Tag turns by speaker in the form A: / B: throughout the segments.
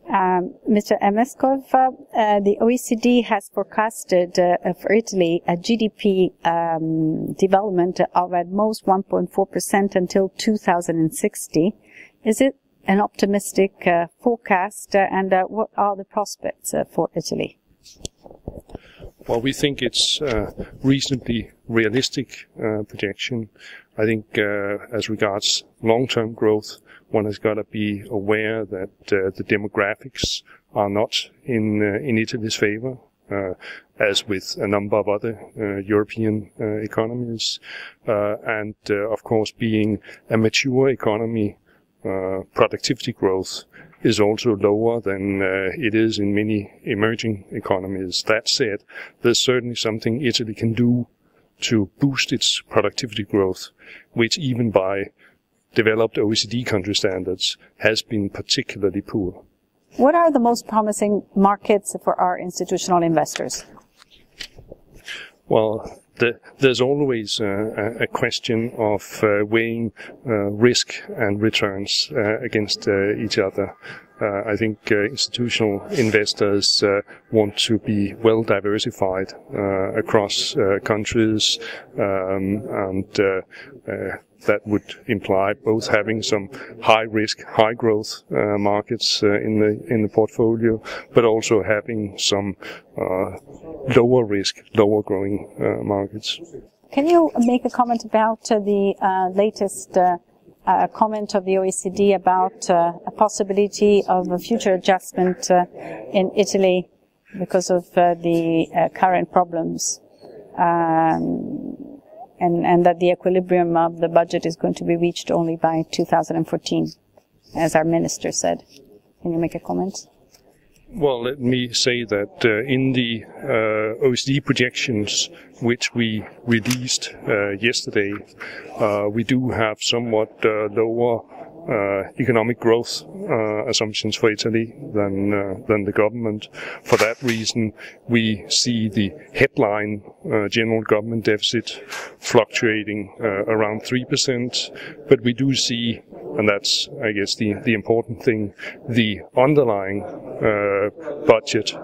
A: Mr. Emeskov, the OECD has forecasted for Italy a GDP development of at most 1.4% until 2060. Is it an optimistic forecast, and what are the prospects for Italy?
B: Well, we think it's a reasonably realistic projection. I think as regards long-term growth, one has got to be aware that the demographics are not in Italy's favor, as with a number of other European economies. And of course, being a mature economy, productivity growth is also lower than it is in many emerging economies. That said, there's certainly something Italy can do to boost its productivity growth, which even by developed OECD country standards has been particularly poor.
A: What are the most promising markets for our institutional investors?
B: Well, there's always a question of weighing risk and returns against each other. I think institutional investors want to be well diversified across countries, and that would imply both having some high risk, high growth markets in the portfolio, but also having some lower risk, lower growing markets.
A: Can you make a comment about the latest comment of the OECD about a possibility of a future adjustment in Italy because of the current problems, and that the equilibrium of the budget is going to be reached only by 2014, as our minister said? Can you make a comment?
B: Well, let me say that in the OECD projections, which we released yesterday, we do have somewhat lower economic growth assumptions for Italy than the government. For that reason, we see the headline general government deficit fluctuating around 3%, but we do see, and that's, I guess, the important thing, the underlying budget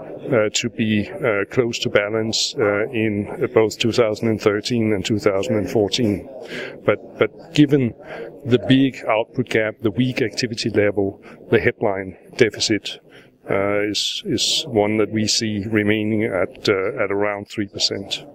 B: to be close to balance in both 2013 and 2014. But given the big output gap, the weak activity level, the headline deficit is one that we see remaining at around 3%.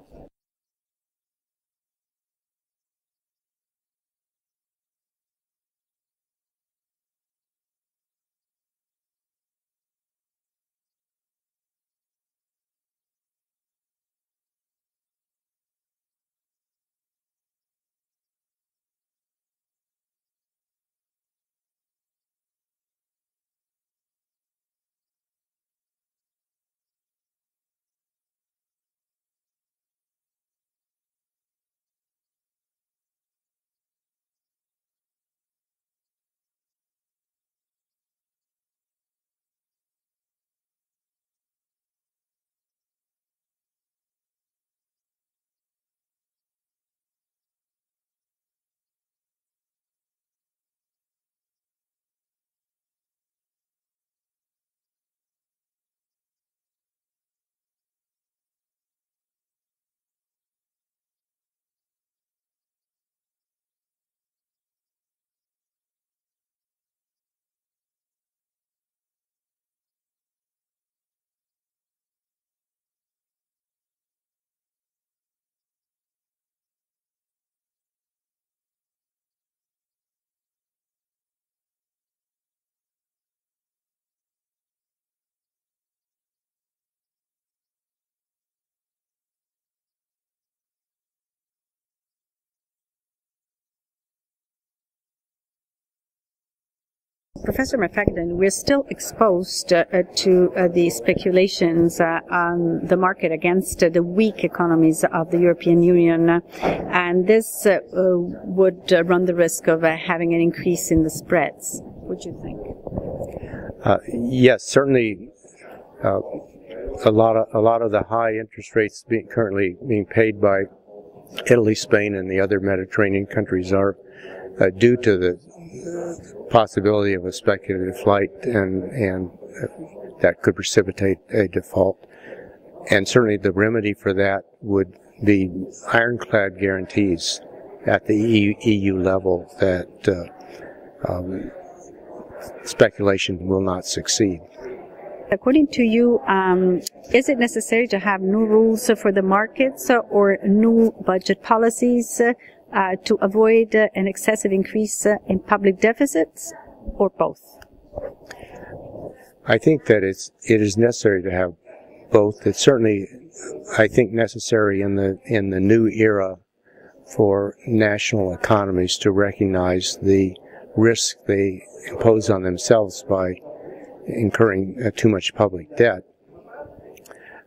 A: Professor McFadden, we're still exposed to the speculations on the market against the weak economies of the European Union, and this would run the risk of having an increase in the spreads. What do you think?
C: Yes, certainly. A lot of the high interest rates currently being paid by Italy, Spain, and the other Mediterranean countries are due to the possibility of a speculative flight and that could precipitate a default. And certainly the remedy for that would be ironclad guarantees at the EU level that speculation will not succeed.
A: According to you, is it necessary to have new rules for the markets or new budget policies to avoid an excessive increase in public deficits, or both?
C: I think that it is necessary to have both. It's certainly, I think, necessary in the new era for national economies to recognize the risk they impose on themselves by incurring too much public debt.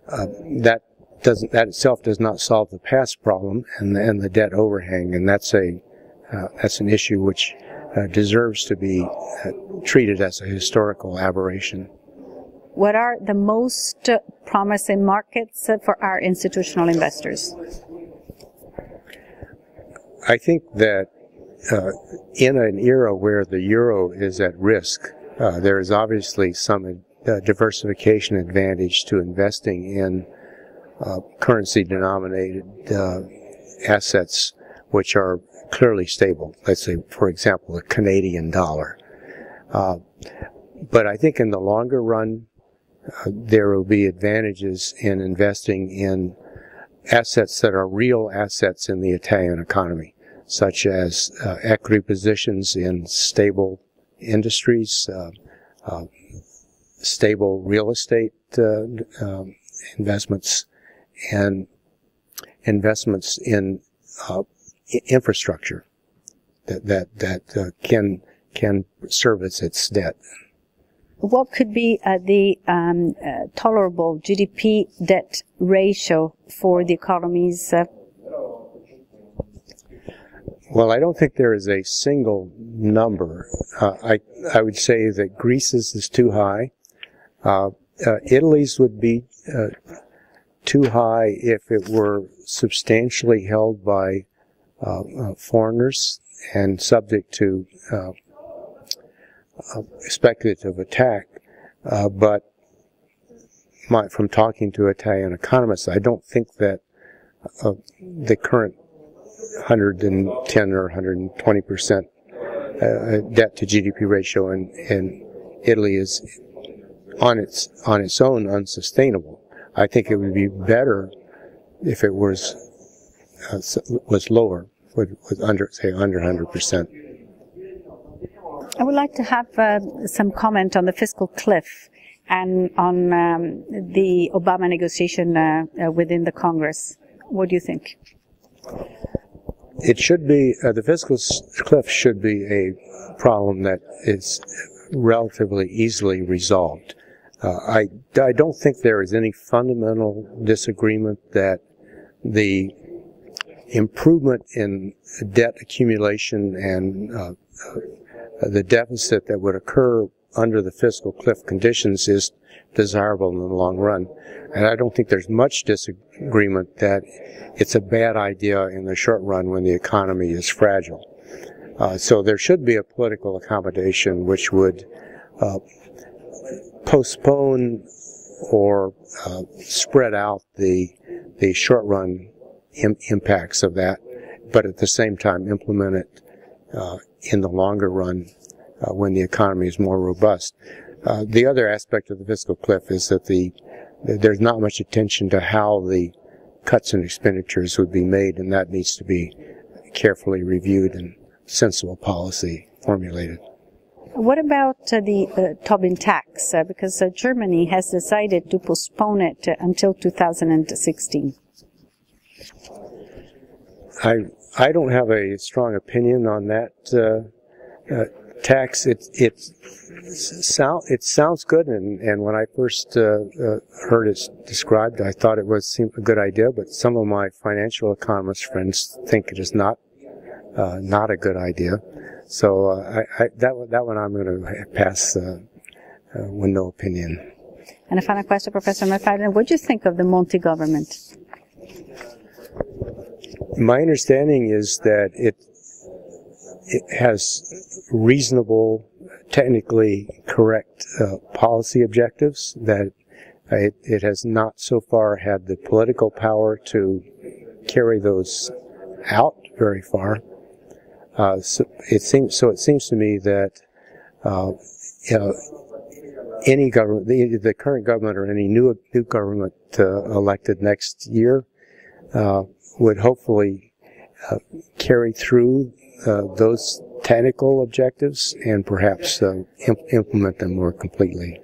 C: That itself does not solve the past problem and the debt overhang, and that's an issue which deserves to be treated as a historical aberration.
A: What are the most promising markets for our institutional investors?
C: I think that in an era where the euro is at risk, there is obviously some diversification advantage to investing in currency-denominated assets which are clearly stable. Let's say, for example, the Canadian dollar. But I think in the longer run, there will be advantages in investing in assets that are real assets in the Italian economy, such as equity positions in stable industries, stable real estate investments, and investments in infrastructure that can service its debt.
A: What could be the tolerable GDP debt ratio for the economies?
C: Well, I don't think there is a single number. I would say that Greece's is too high. Italy's would be too high if it were substantially held by foreigners and subject to speculative attack. But from talking to Italian economists, I don't think that the current 110 or 120% debt to GDP ratio in Italy is on its own unsustainable. I think it would be better if it was lower, with under 100%.
A: I would like to have some comment on the fiscal cliff and on the Obama negotiation within the Congress. What do you think?
C: It should be, the fiscal cliff should be a problem that is relatively easily resolved. I don't think there is any fundamental disagreement that the improvement in debt accumulation and the deficit that would occur under the fiscal cliff conditions is desirable in the long run. And I don't think there's much disagreement that it's a bad idea in the short run when the economy is fragile. So there should be a political accommodation which would postpone or spread out the short run impacts of that, but at the same time implement it in the longer run when the economy is more robust. The other aspect of the fiscal cliff is that there's not much attention to how the cuts in expenditures would be made, and that needs to be carefully reviewed and sensible policy formulated.
A: What about the Tobin tax? Because Germany has decided to postpone it until 2016.
C: I don't have a strong opinion on that tax. It sounds good, and when I first heard it described, I thought it seemed a good idea. But some of my financial economist friends think it is not a good idea. So that one I'm going to pass with no opinion.
A: And a final question, Professor McFadden. What do you think of the Monti government?
C: My understanding is that it has reasonable, technically correct policy objectives, that it has not so far had the political power to carry those out very far. So it seems to me that any government, the current government or any new government elected next year would hopefully carry through those technical objectives and perhaps implement them more completely.